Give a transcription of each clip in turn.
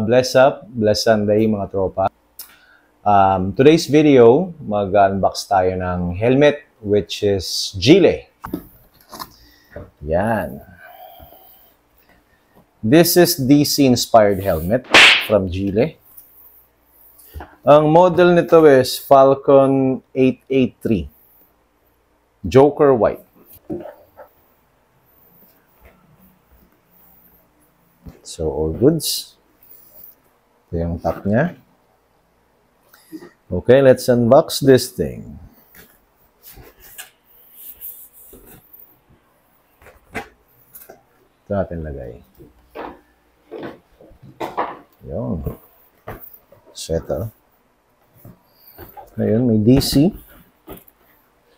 Bless up, bless Sunday mga tropa. Today's video, mag-unbox tayo ng helmet which is Gile. Yan. This is DC-inspired helmet from Gile. Ang model nito is Falcon 883. Joker White. So, all goods. Ito yung top niya. Okay, let's unbox this thing. Ito natin lagay. Yun. So, ito. Ngayon, may DC.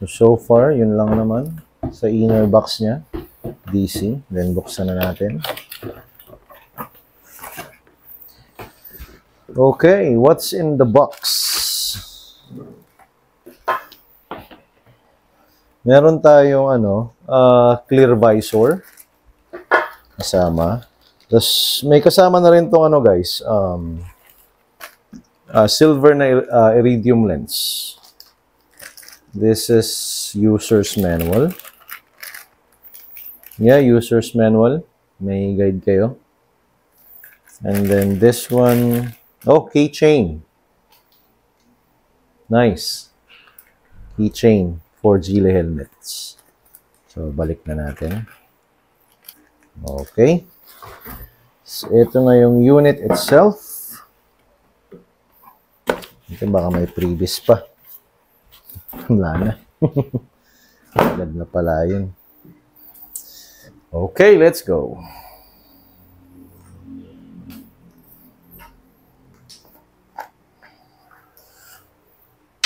So far, yun lang naman. Sa inner box niya. DC. Then, buksan na natin. Okay, what's in the box? Meron tayong clear visor kasama. Tapos may kasama na rin tong guys, silver na iridium lens. This is user's manual. Yeah, user's manual. May guide kayo. And then this one, keychain. Nice. Keychain for Gile helmets. So, balik na natin. Okay. So, ito na yung unit itself. Ito baka may previous pa. Wala na. Agad na pala yun. Okay, let's go.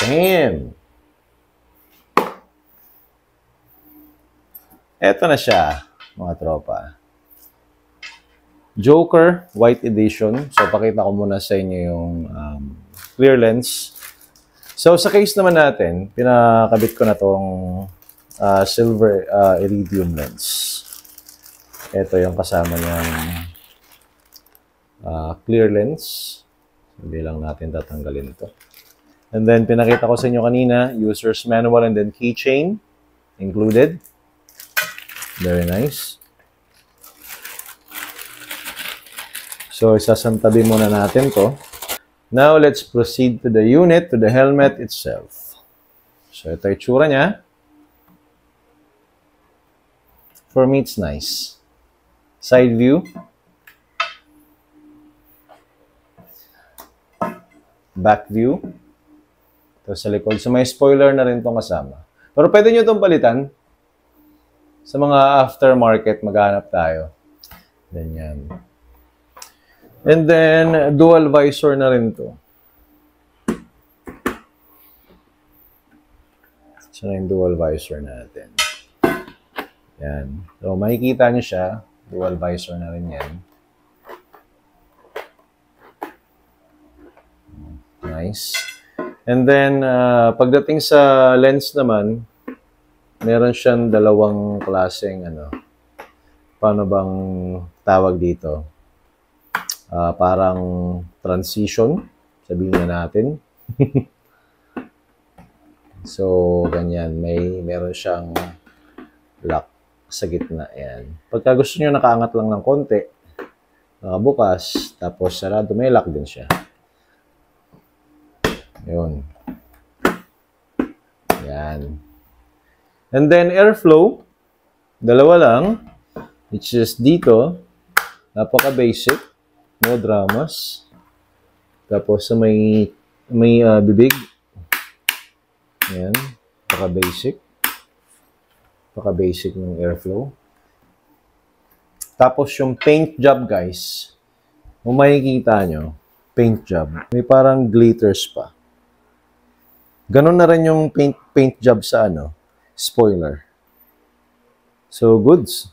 Damn! Eto na siya, mga tropa. Joker White Edition. So, pakita ko muna sa inyo yung clear lens. So, sa case naman natin, pinakabit ko na tong silver iridium lens. Ito yung kasama niyang clear lens. Hindi lang natin tatanggalin ito. And then, pinakita ko sa inyo kanina, user's manual and then keychain included. Very nice. So, isasantabi muna natin to. Now, let's proceed to the unit, to the helmet itself. So, ito yung tsura niya. For me, it's nice. Side view. Back view. Ito sa likod. So, may spoiler na rin itong kasama. Pero pwede nyo itong palitan. Sa mga aftermarket, maghanap tayo. Ganyan. And then, dual visor na rin ito. So, na yung dual visor natin. Yan. So, makikita nyo siya. Dual visor na rin yan. Nice. And then, pagdating sa lens naman, meron siyang dalawang klaseng, paano bang tawag dito? Parang transition, sabihin na natin. So, ganyan. Meron siyang lock sa gitna. Yan. Pagka gusto nyo nakaangat lang ng konti, nakabukas, tapos sarado, may lock din siya. Yun. Yan. And then airflow, dalawa lang, which is dito, napaka-basic, no dramas. Tapos sa may bibig, yan, napaka-basic. Napaka-basic ng airflow. Tapos yung paint job, guys, kung makikita nyo, paint job, may parang glitters pa. Ganon na rin yung paint job sa spoiler. So, goods.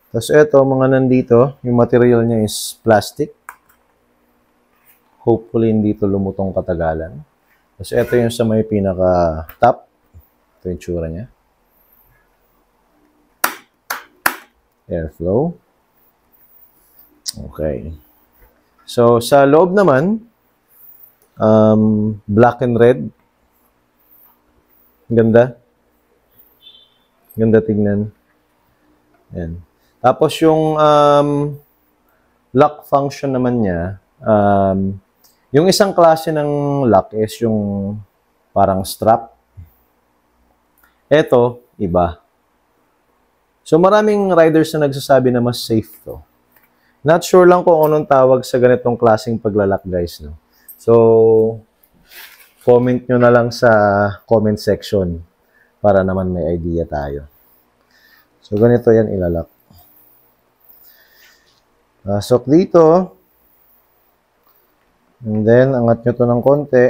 Tapos ito, mga nandito, yung material niya is plastic. Hopefully, hindi ito lumutong katagalan. Tapos ito yung sa may pinaka-top. Ito yung tsura niya. Airflow. Okay. So, sa loob naman, black and red. Ganda. Ganda tignan. Yan. Tapos yung lock function naman niya, yung isang klase ng lock is yung parang strap. Ito, iba. So maraming riders na nagsasabi na mas safe to. Not sure lang kung anong tawag sa ganitong klaseng paglalak, guys. No? So, comment nyo na lang sa comment section para naman may idea tayo. So, ganito yan ilalak. Pasok dito. And then, angat nyo to ng konti.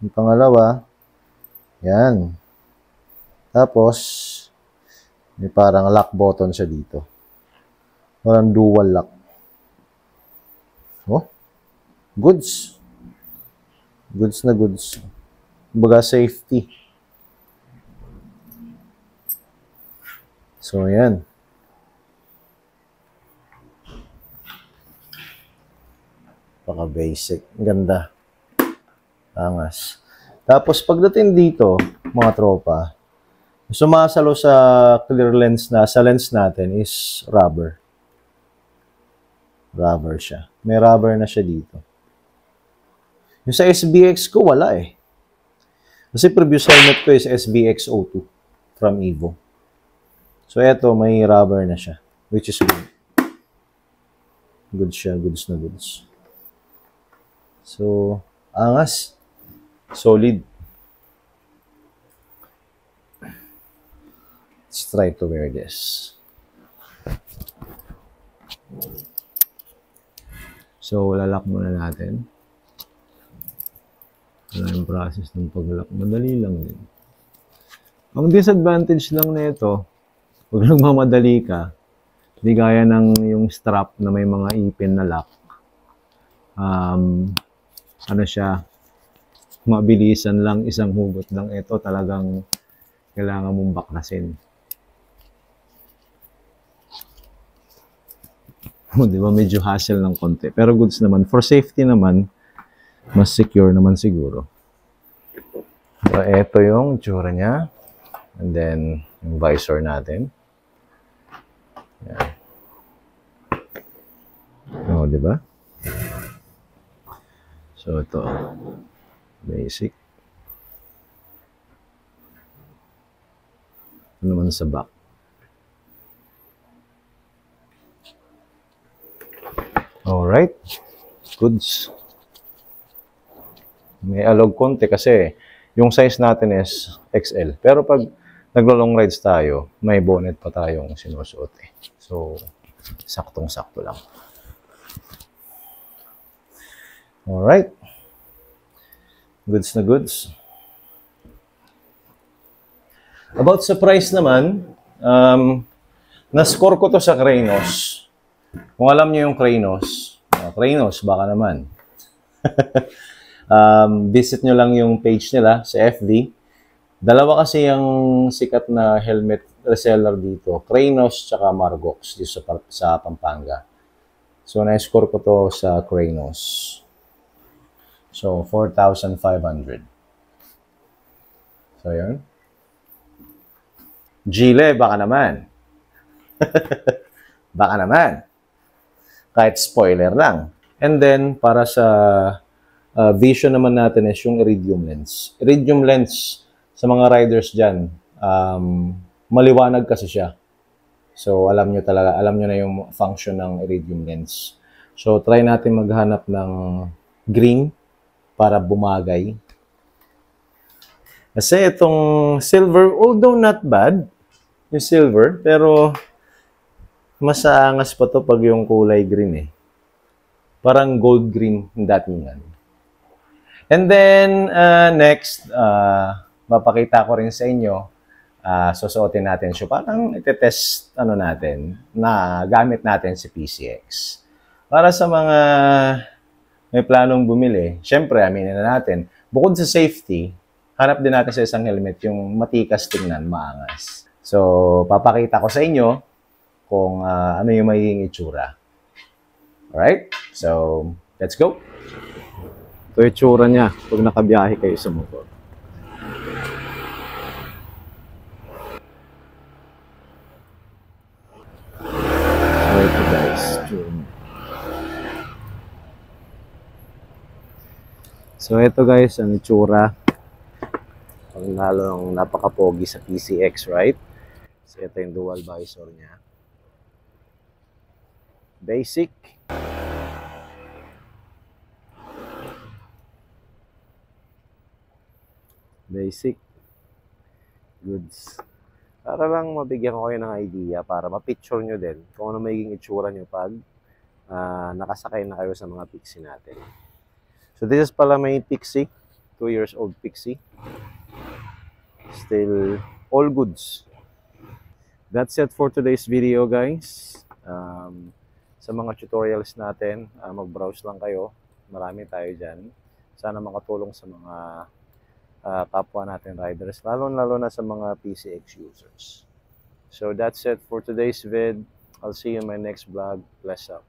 Yung pangalawa. Yan. Tapos, may parang lock button siya dito. Parang dual lock. Oh, goods. Goods na goods. Baga safety. So, yan. Paka-basic. Ganda. Angas. Tapos, pagdating dito, mga tropa, sumasalo sa clear lens na, sa lens natin is rubber. Rubber siya. May rubber na siya dito. Yung sa SBX ko, wala eh. Kasi previous helmet ko is SBX02 from Evo. So, eto, may rubber na siya. Which is good. Good siya. Goods na goods. So, angas. Solid. Let's try to wear this. So, lalak muna natin. Wala yung process ng paglalak. Madali lang din. Ang disadvantage lang nito, pag nagmamadali ka, di gaya ng yung strap na may mga ipin na lock. Ano siya, mabilisan lang, isang hugot lang. Ito talagang kailangan mong baklasin. Di ba? Medyo hassle ng konti. Pero goods naman. For safety naman, mas secure naman siguro. So, ito yung tsura niya. And then, yung visor natin. Yan. O, di ba? So, ito. Basic. Ano naman sa back? Alright. Goods. May alog konti kasi yung size natin is XL. Pero pag naglo-long rides tayo, may bonnet pa tayong sinusuot eh. So, saktong-sakto lang. Alright. Goods na goods. About sa price naman, na-score ko to sa Kranos. Kung alam niyo yung Kranos, baka naman. Visit nyo lang yung page nila sa FB. Dalawa kasi yung sikat na helmet reseller dito. Kranos tsaka Margox dito sa Pampanga. So, na-score ko to sa Kranos. So, 4,500. So, yun. Gile, baka naman. Baka naman. Kahit spoiler lang. And then, para sa vision naman natin is yung iridium lens. Iridium lens, sa mga riders dyan, maliwanag kasi siya. So, alam nyo na yung function ng iridium lens. So, try natin maghanap ng green para bumagay. Kasi itong silver, although not bad, yung silver, pero mas aangas pa to pag yung kulay green eh. Parang gold green yung datingan. And then, next, mapakita ko rin sa inyo, susuotin natin siya. Parang iti-test natin, na gamit natin si PCX. Para sa mga may planong bumili, syempre, aminin na natin, bukod sa safety, hanap din natin sa isang helmet yung matikas tingnan, maangas. So, papakita ko sa inyo kung ano yung magiging itsura. Alright? So, let's go. Ito yung tsura niya pag nakabiyahe kayo sa motor. So ito guys, tsura niya. So ito guys, ang itsura. Ang lalong napaka-pogi sa PCX, right? So ito yung dual visor niya. Basic. Basic. Goods. Para lang mabigyan ko kayo ng idea, para ma-picture nyo din kung ano magiging itsura nyo pag nakasakay na kayo sa mga Pixie natin. So this is pala may Pixie, 2 years old Pixie. Still all goods. That's it for today's video guys. Sa mga tutorials natin, mag-browse lang kayo. Marami tayo dyan. Sana makatulong sa mga kapwa natin riders, lalo na sa mga PCX users. So that's it for today's vid. I'll see you in my next vlog. Bless up.